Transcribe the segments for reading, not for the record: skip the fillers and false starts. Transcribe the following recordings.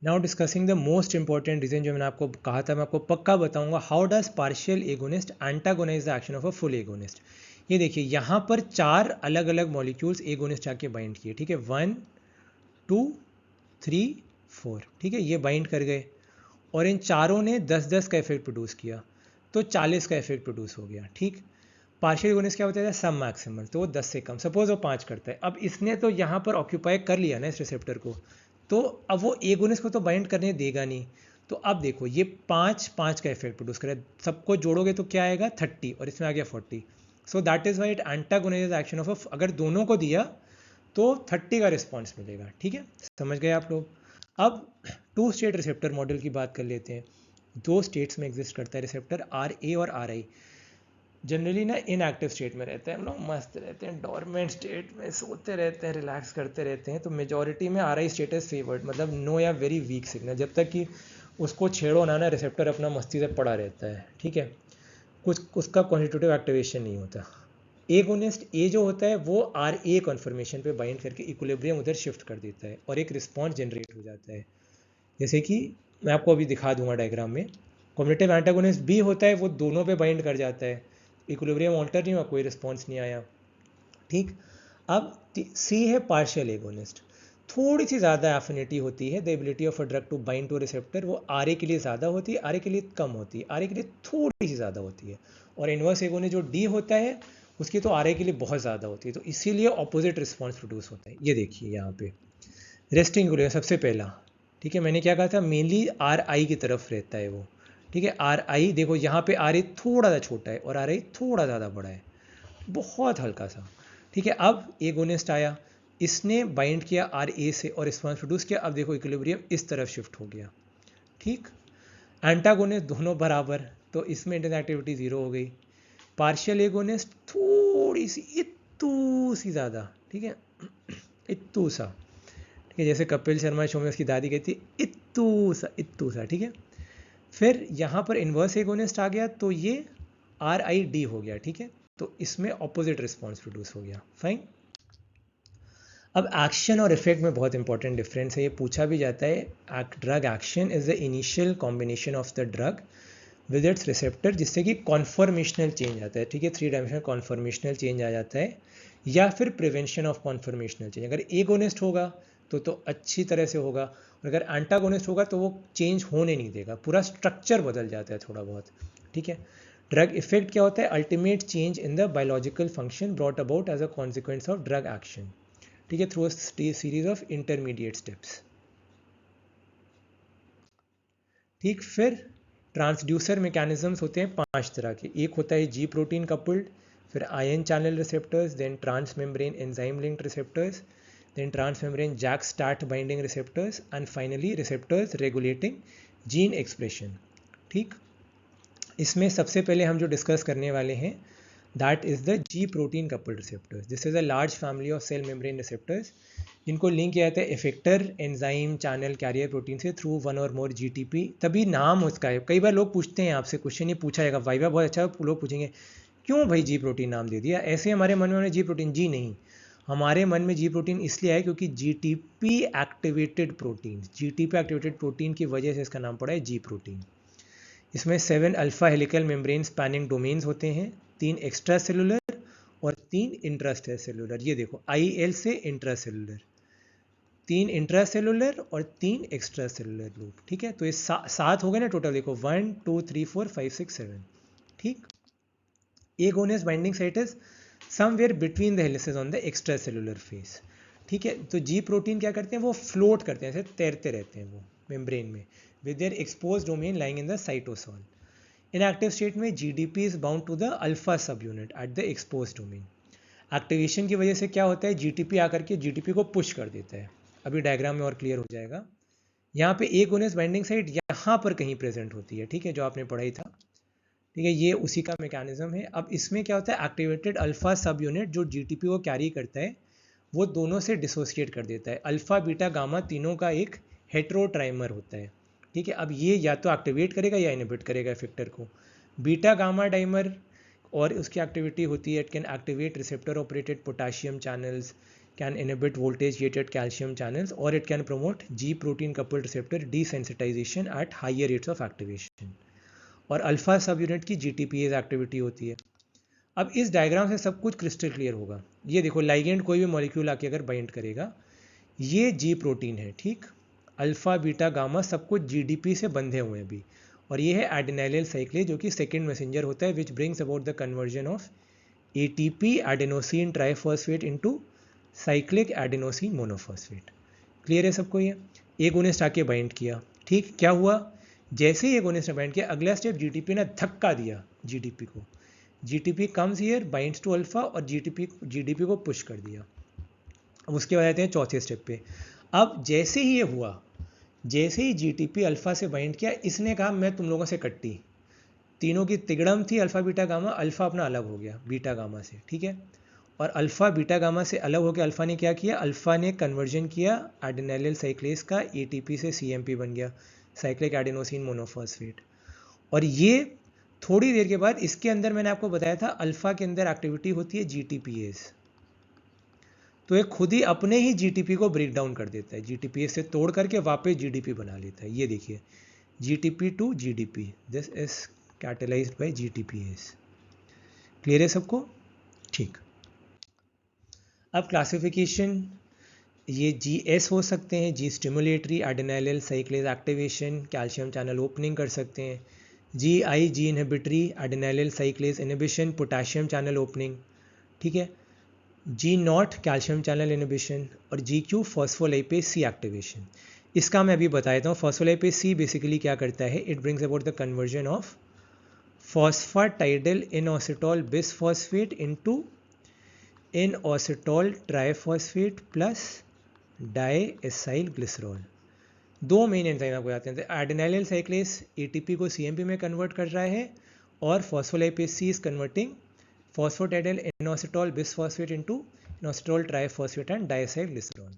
Now discussing the most important reason, जो मैंने आपको कहा था मैं आपको पक्का बताऊंगा, how does partial agonist antagonize the action of a full agonist. ये देखिए यहाँ पर 4 अलग अलग मॉलिक्यूल्स एगोनिस्ट आके बाइंड किए, ठीक है, 1 2 3 4, ठीक है, ये बाइंड कर गए और इन चारों ने 10-10 का इफेक्ट प्रोड्यूस किया, तो 40 का इफेक्ट प्रोड्यूस हो गया। ठीक, पार्शियल एगोनिस्ट क्या होता है, सम मैक्सिमल, तो वो 10 से कम, सपोज वो 5 करता है। अब इसने तो यहाँ पर ऑक्यूपाई कर लिया ना इस रिसेप्टर को, तो अब वो एगोनिस्ट को तो बाइंड करने देगा नहीं। तो अब देखो ये 5 का इफेक्ट प्रोड्यूस करे, सबको जोड़ोगे तो क्या आएगा 30 और इसमें आ गया 40। So that is why it antagonize action of, अगर दोनों को दिया तो 30 का रिस्पॉन्स मिलेगा। ठीक है, समझ गए आप लोग। अब 2 स्टेट रिसेप्टर मॉडल की बात कर लेते हैं। 2 स्टेट्स में एग्जिस्ट करता है रिसेप्टर, आर ए और आर आई। जनरली ना इनएक्टिव स्टेट में रहते हैं हम लोग, मस्त रहते हैं, डॉर्मेंट स्टेट में सोते रहते हैं, रिलैक्स करते रहते हैं। तो मेजॉरिटी में are I state is favoured, मतलब नो या वेरी वीक सिग्नल, जब तक कि उसको छेड़ो ना रिसेप्टर अपना मस्ती से पड़ा रहता है। ठीक है, कुछ उसका कॉन्स्टिट्यूटिव एक्टिवेशन नहीं होता। एगोनिस्ट ए जो होता है वो आर ए कॉन्फर्मेशन पे बाइंड करके इक्विलिब्रियम उधर शिफ्ट कर देता है और एक रिस्पॉन्स जनरेट हो जाता है, जैसे कि मैं आपको अभी दिखा दूंगा डायग्राम में। कॉम्पिटिटिव एंटागोनिस्ट बी होता है, वो दोनों पे बाइंड कर जाता है, इक्विलिब्रियम ऑल्टर नहीं हुआ, कोई रिस्पॉन्स नहीं आया। ठीक, अब सी है पार्शियल एगोनिस्ट, थोड़ी सी ज़्यादा एफिनिटी होती है, the ability of a drug to bind to receptor, वो आर ए के लिए ज़्यादा होती है, आर ए के लिए कम होती है, आर ए के लिए थोड़ी सी ज़्यादा होती है। और इन्वर्स एगोनिस्ट जो डी होता है उसकी तो आर ए के लिए बहुत ज़्यादा होती है, तो इसीलिए ऑपोजिट रिस्पॉन्स प्रोड्यूस होता है। ये देखिए यहाँ पे रेस्टिंग इक्विलिब्रियम सबसे पहला, ठीक है, मैंने क्या कहा था, मेनली आर आई की तरफ रहता है वो। ठीक है, आर आई देखो यहाँ पे आर ए थोड़ा सा छोटा है और आर आई थोड़ा ज़्यादा बड़ा है, बहुत हल्का सा। ठीक है, अब एगोनिस्ट आया, इसने बाइंड किया आर ए से और रिस्पॉन्स प्रोड्यूस किया, अब देखो इक्विलिब्रियम इस तरफ शिफ्ट हो गया। ठीक, एंटागोनिस्ट दोनों बराबर, तो इसमें इंटरनल एक्टिविटी जीरो हो गई। पार्शियल एगोनिस्ट थोड़ी सी इतू सी ज़्यादा, ठीक है, इतू सा, ठीक है, जैसे कपिल शर्मा शो में उसकी दादी कहती इतू सा, ठीक है। फिर यहाँ पर इन्वर्स एगोनिस्ट आ गया, तो ये आर आई डी हो गया। ठीक है, तो इसमें ऑपोजिट रिस्पॉन्स प्रोड्यूस हो गया। फाइन। अब एक्शन और इफेक्ट में बहुत इंपॉर्टेंट डिफरेंस है, ये पूछा भी जाता है। Drug action is the initial combination of the drug with its receptor, जिससे कि कॉन्फॉर्मेशनल चेंज आता है। ठीक है, 3 डायमेंशनल कॉन्फॉर्मेशनल चेंज आ जाता है, या फिर प्रिवेंशन ऑफ कॉन्फॉर्मेशनल चेंज। अगर एगोनिस्ट होगा तो अच्छी तरह से होगा, और अगर एंटागोनिस्ट होगा तो वो चेंज होने नहीं देगा, पूरा स्ट्रक्चर बदल जाता है थोड़ा बहुत। ठीक है, ड्रग इफेक्ट क्या होता है, ultimate change in the biological function brought about as a consequence of drug action. ठीक है, through a series of intermediate steps. ठीक, फिर ट्रांसड्यूसर मैकेनिज्म्स होते हैं 5 तरह के। एक होता है जी प्रोटीन कपल्ड, फिर ion channel receptors, then transmembrane enzyme linked receptors, then transmembrane JAK STAT binding receptors, and finally receptors regulating gene expression। ठीक, इसमें सबसे पहले हम जो डिस्कस करने वाले हैं that is the G protein coupled receptors. This is a large family of cell membrane receptors, जिनको लिंक किया जाता है effector enzyme channel carrier protein से थ्रू वन और मोर जीटीपी, तभी नाम उसका है। कई बार लोग पूछते हैं आपसे क्वेश्चन, ये पूछा जाएगा वाइवा, बहुत अच्छा, लोग पूछेंगे क्यों भाई जी प्रोटीन नाम दे दिया, ऐसे हमारे मन में जी प्रोटीन, जी नहीं, हमारे मन में जी प्रोटीन इसलिए है क्योंकि GTP activated protein, GTP activated protein की वजह से इसका नाम पड़ा है जी प्रोटीन। इसमें 7 alpha helical membrane spanning domains होते हैं, 3 एक्स्ट्रा सेलुलर और 3 इंट्रासेलुलर। ये देखो IL से इंट्रासेलुलर, 3 इंट्रासेलुलर और 3 एक्स्ट्रा सेलुलर लूप। ठीक है, तो ये 7 हो गए ना टोटल, देखो 1 2 3 4 5 6 7। ठीक, agonist binding site is somewhere between the helices on the extra cellular face. ठीक है, तो जी प्रोटीन क्या करते हैं, वो फ्लोट करते हैं, ऐसे तैरते रहते हैं वो मेम्ब्रेन में, with their expose domain lying in the cytosol. Inactive state में GDP is bound to the alpha subunit at the expose domain. Activation की वजह से क्या होता है, जीटीपी आकर के जीटीपी को पुश कर देता है। अभी डायग्राम में और क्लियर हो जाएगा। यहाँ पे एगोनिस्ट बाइंडिंग साइट यहाँ पर कहीं प्रेजेंट होती है, ठीक है, जो आपने पढ़ाई था। ठीक है, ये उसी का मैकेनिज्म है। अब इसमें क्या होता है, एक्टिवेटेड अल्फा सब यूनिट जो जीटीपी को कैरी करता है वो दोनों से डिसोसिएट कर देता है। अल्फा बीटा गामा तीनों का एक हेट्रोट्राइमर होता है। ठीक है, अब ये या तो एक्टिवेट करेगा या इनहिबिट करेगा इफेक्टर को। बीटा गामा डाइमर और उसकी एक्टिविटी होती है, it can activate receptor operated potassium channels, can inhibit voltage gated calcium channels, or it can promote G protein coupled receptor desensitization at higher rates of activation. और alpha सब unit की GTPase activity होती है। अब इस diagram से सब कुछ क्रिस्टल क्लियर होगा। ये देखो, लाइगेंड कोई भी मॉलिक्यूल आके अगर बाइंड करेगा, ये G प्रोटीन है, ठीक, अल्फा बीटा गामा सब कुछ GDP से बंधे हुए हैं अभी, और ये है एडेनिलाइल साइक्लेज जो कि सेकेंड मैसेंजर होता है, which brings about the conversion of ATP adenosine triphosphate into cyclic adenosine monophosphate. Clear है सबको? ये एगोनिस्ट आके बाइंड किया, ठीक, क्या हुआ, जैसे ही एगोनिस्ट ने बाइंड किया, अगला स्टेप GTP ने धक्का दिया GDP को, GTP comes here, binds to alpha, और GDP को पुश कर दिया। अब उसके बाद आते हैं चौथे स्टेप पे। अब जैसे ही ये हुआ, जैसे ही GTP अल्फा से बाइंड किया, इसने कहा मैं तुम लोगों से कट्टी, तीनों की तिगड़म थी अल्फा बीटा गामा, अल्फा अपना अलग हो गया बीटा गामा से, ठीक है, और अल्फा बीटा गामा से अलग होकर अल्फा ने क्या किया, अल्फा ने कन्वर्जन किया एडेनिलाइल साइक्लेज का, ATP से CMP बन गया, साइक्लिक एडेनोसिन मोनोफॉस्फेट। और ये थोड़ी देर के बाद इसके अंदर मैंने आपको बताया था अल्फा के अंदर एक्टिविटी होती है GTPase, तो ये खुद ही अपने ही GTP को ब्रेक डाउन कर देता है, GTPase से तोड़ करके वापस GDP बना लेता है। ये देखिए, GTP to GDP, this is catalysed by GTPase। Clear है सबको? ठीक। अब क्लासिफिकेशन, ये GS हो सकते हैं, G stimulatory adenylyl cyclase activation, calcium channel opening कर सकते हैं, GI G inhibitory adenylyl cyclase inhibition, potassium channel opening, ठीक है, G0 कैल्शियम चैनल इनहिबिशन, और GQ फॉस्फोलाइपेज C एक्टिवेशन। इसका मैं अभी बता देता हूँ। फॉस्फोलाइपेज C बेसिकली क्या करता है, it brings about the conversion of phosphatidyl inositol bisphosphate into inositol triphosphate plus diacyl glycerol. दो मेन एंजाइम आपको आते हैं, एडेनिलाइल साइक्लेज ATP को CMP में कन्वर्ट कर रहा है, और phospholipase C is converting phosphatidyl inositol bisphosphate into inositol triphosphate and diacyl glycerol.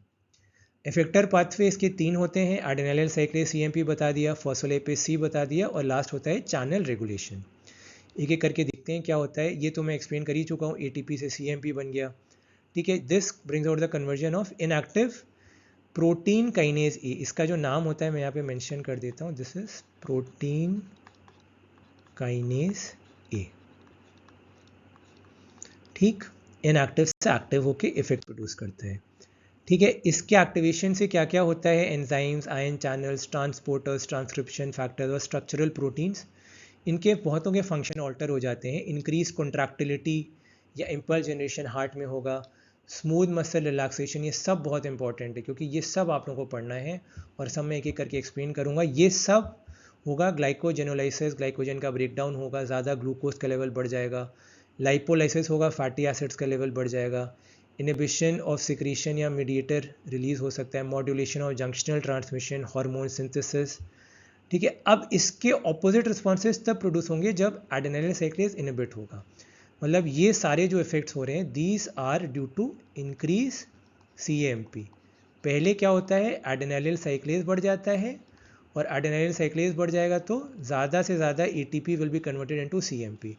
Effector pathway इसके तीन होते हैं, एडेनिलाइल साइक्लेज CMP बता दिया, फॉस्फोलाइपेज C बता दिया, और लास्ट होता है चैनल रेगुलेशन। एक एक करके देखते हैं क्या होता है। ये तो मैं एक्सप्लेन कर ही चुका हूँ, ATP से CMP बन गया, ठीक है। This brings out the conversion of inactive protein kinase ए, इसका जो नाम होता है मैं यहाँ पे मेंशन कर देता हूँ, this is protein kinase A, ठीक, इनएक्टिव से एक्टिव होके इफेक्ट प्रोड्यूस करता है, ठीक है। इसके एक्टिवेशन से क्या क्या होता है, enzymes, ion channels, transporters, transcription factors और स्ट्रक्चरल प्रोटीन्स, इनके बहुतों के फंक्शन ऑल्टर हो जाते हैं। इंक्रीज कॉन्ट्रैक्टिलिटी या इम्पल्स जनरेशन हार्ट में होगा, स्मूथ मसल रिलैक्सेशन, ये सब बहुत इंपॉर्टेंट है क्योंकि ये सब आप लोगों को पढ़ना है, और सब मैं एक एक करके एक्सप्लेन करूँगा। ये सब होगा ग्लाइकोजेनोलाइसिस, ग्लाइकोजन का ब्रेकडाउन होगा, ज़्यादा ग्लूकोज का लेवल बढ़ जाएगा, लाइपोलाइसिस होगा, फैटी एसिड्स का लेवल बढ़ जाएगा, इनहिबिशन ऑफ सिक्रीशन या मीडिएटर रिलीज हो सकता है, modulation of junctional transmission, hormone synthesis, ठीक है। अब इसके ऑपोजिट रिस्पॉन्सेज तब प्रोड्यूस होंगे जब एडेनिलाइल साइक्लेज इनहिबिट होगा, मतलब ये सारे जो इफेक्ट्स हो रहे हैं these are due to increase CMP। पहले क्या होता है, एडेनिलाइल साइक्लेज बढ़ जाता है, और एडेनिलाइल साइक्लेज बढ़ जाएगा तो ज़्यादा से ज़्यादा ATP will be converted into CMP।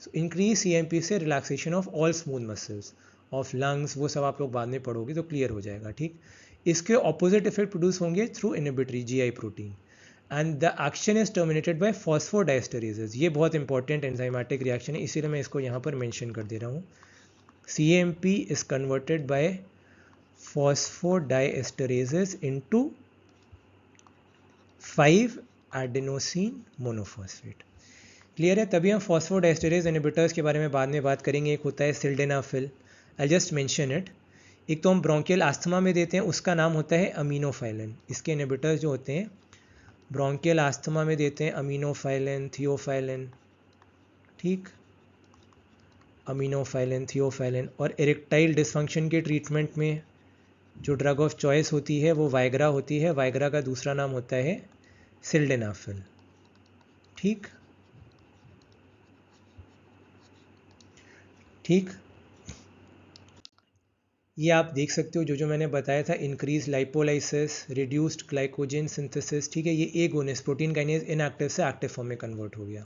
So increase CMP से relaxation of all smooth muscles of lungs, वो सब आप लोग बाद में पढ़ोगे तो क्लियर हो जाएगा, ठीक। इसके ऑपोजिट इफेक्ट प्रोड्यूस होंगे through inhibitory GI protein, and the action is terminated by phosphodiesterases. ये बहुत इंपॉर्टेंट एंजाइमेटिक रिएक्शन है, इसीलिए मैं इसको यहाँ पर मेंशन कर दे रहा हूँ। CMP is converted by phosphodiesterases into 5 adenosine monophosphate. Clear है? तभी हम फॉस्फोडाइस्टरेज इनहिबिटर्स के बारे में बाद में बात करेंगे। एक होता है sildenafil, I just mention it. एक तो हम ब्रोंकियल आस्थमा में देते हैं, उसका नाम होता है अमीनोफाइलिन। इसके इनहिबिटर्स जो होते हैं ब्रोंकियल आस्थमा में देते हैं अमीनोफाइलिन, थियोफाइलिन, ठीक, अमीनोफाइलिन, थियोफाइलिन। और इरेक्टाइल डिसफंक्शन के ट्रीटमेंट में जो ड्रग ऑफ चॉइस होती है वो वाइग्रा होती है। वाइग्रा का दूसरा नाम होता है सिल्डेनाफिल, ठीक ठीक। ये आप देख सकते हो जो मैंने बताया था, increase lipolysis, reduced glycogen synthesis, ठीक है। ये एगोनिस्ट प्रोटीन काइनेज इनएक्टिव से एक्टिव फॉर्म में कन्वर्ट हो गया,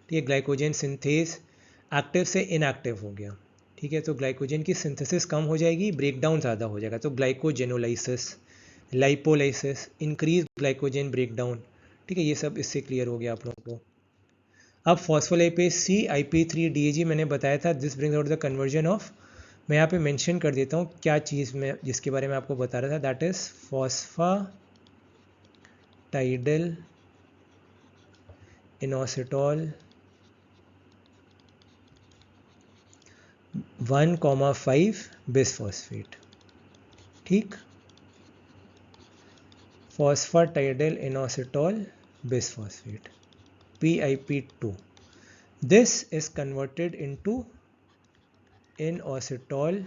ठीक है। ग्लाइकोजन सिंथेज एक्टिव से इनएक्टिव हो गया, ठीक है, तो ग्लाइकोजन की सिंथेसिस कम हो जाएगी, ब्रेकडाउन ज़्यादा हो जाएगा, तो glycogenolysis, lipolysis, increase glycogen breakdown. ठीक है, ये सब इससे क्लियर हो गया आप लोगों को। अब फॉस्फोलाइपेज सी IP3DAG मैंने बताया था, this brings out the conversion of, मैं यहाँ पे मेंशन कर देता हूँ क्या चीज़ में जिसके बारे में आपको बता रहा था, that is phosphatidyl inositol 1,5 bisphosphate. ठीक, phosphatidyl inositol bisphosphate PIP2. This is converted into inositol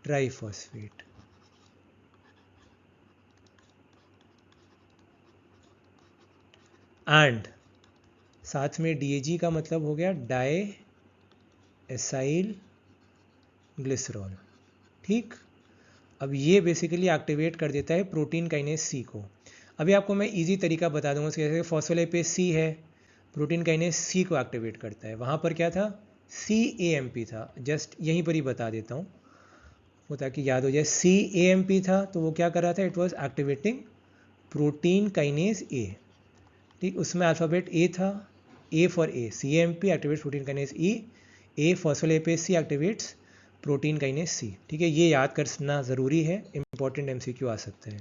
triphosphate. And साथ में DAG का मतलब हो गया डाई एसाइल ग्लिसरॉल। ठीक, अब ये बेसिकली एक्टिवेट कर देता है प्रोटीन काइनेज सी को। अभी आपको मैं इजी तरीका बता दूंगा, जैसे फॉस्फोलाइपेज सी है, प्रोटीन काइनेज सी को एक्टिवेट करता है, वहाँ पर क्या था, CAMP था, जस्ट यहीं पर ही बता देता हूँ वो ताकि याद हो जाए। CAMP था तो वो क्या कर रहा था, it was activating protein kinase A. ठीक, उसमें अल्फ़ाबेट ए था, A for A, CAMP activates protein kinase E, A phospholipase C activates protein kinase C. ठीक है, ये याद करना ज़रूरी है, इंपॉर्टेंट MCQ आ सकता है।